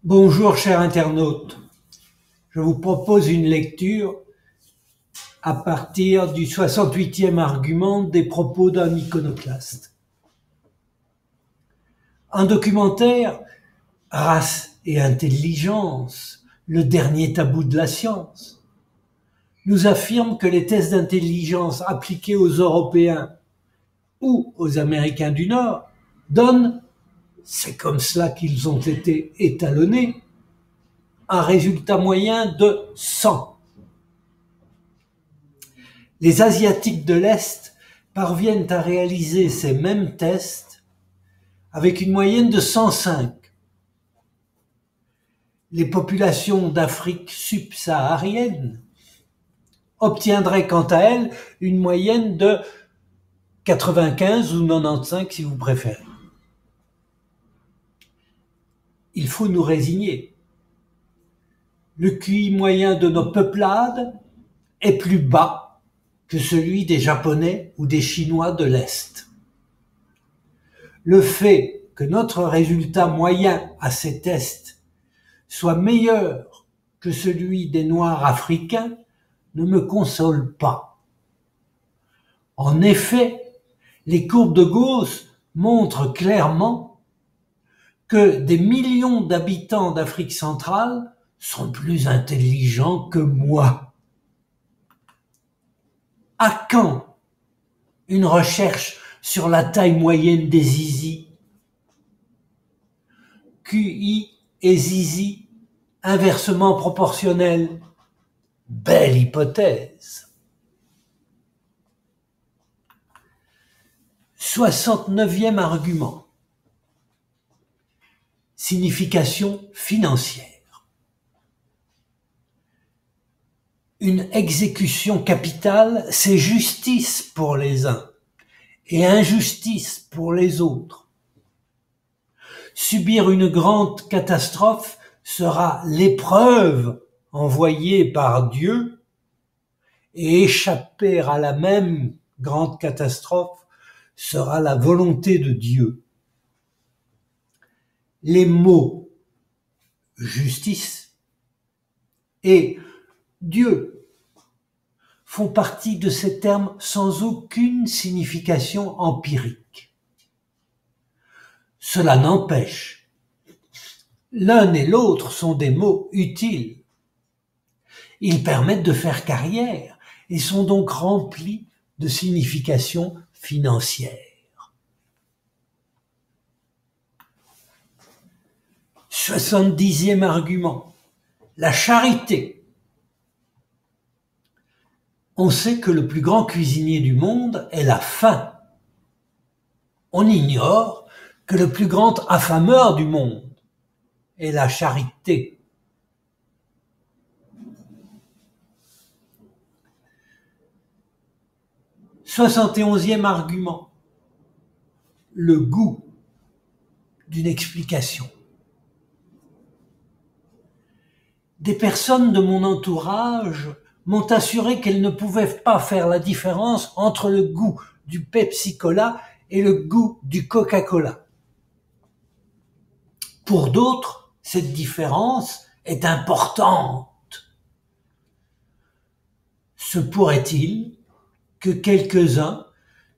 Bonjour chers internautes, je vous propose une lecture à partir du 68e argument des propos d'un iconoclaste. Un documentaire, Race et intelligence, le dernier tabou de la science, nous affirme que les tests d'intelligence appliqués aux Européens ou aux Américains du Nord donnent, c'est comme cela qu'ils ont été étalonnés, un résultat moyen de 100. Les Asiatiques de l'Est parviennent à réaliser ces mêmes tests avec une moyenne de 105. Les populations d'Afrique subsaharienne obtiendraient quant à elles une moyenne de 95 ou 95 si vous préférez. Il faut nous résigner. Le QI moyen de nos peuplades est plus bas que celui des Japonais ou des Chinois de l'Est. Le fait que notre résultat moyen à ces tests soit meilleur que celui des Noirs africains ne me console pas. En effet, les courbes de Gauss montrent clairement que des millions d'habitants d'Afrique centrale sont plus intelligents que moi. À quand une recherche sur la taille moyenne des zizis? QI et zizi inversement proportionnels. Belle hypothèse. 69e argument. Signification financière. Une exécution capitale, c'est justice pour les uns et injustice pour les autres. Subir une grande catastrophe sera l'épreuve envoyée par Dieu et échapper à la même grande catastrophe sera la volonté de Dieu. Les mots justice et Dieu font partie de ces termes sans aucune signification empirique. Cela n'empêche, l'un et l'autre sont des mots utiles. Ils permettent de faire carrière et sont donc remplis de signification financière. 70e argument, la charité. On sait que le plus grand cuisinier du monde est la faim. On ignore que le plus grand affameur du monde est la charité. « 71e argument, le goût d'une explication. Des personnes de mon entourage m'ont assuré qu'elles ne pouvaient pas faire la différence entre le goût du Pepsi-Cola et le goût du Coca-Cola. Pour d'autres, cette différence est importante. Se pourrait-il que quelques-uns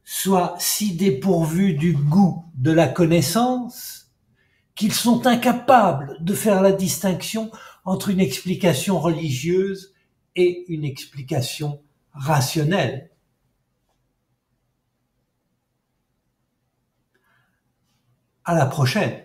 soient si dépourvus du goût de la connaissance qu'ils sont incapables de faire la distinction entre une explication religieuse et une explication rationnelle. À la prochaine.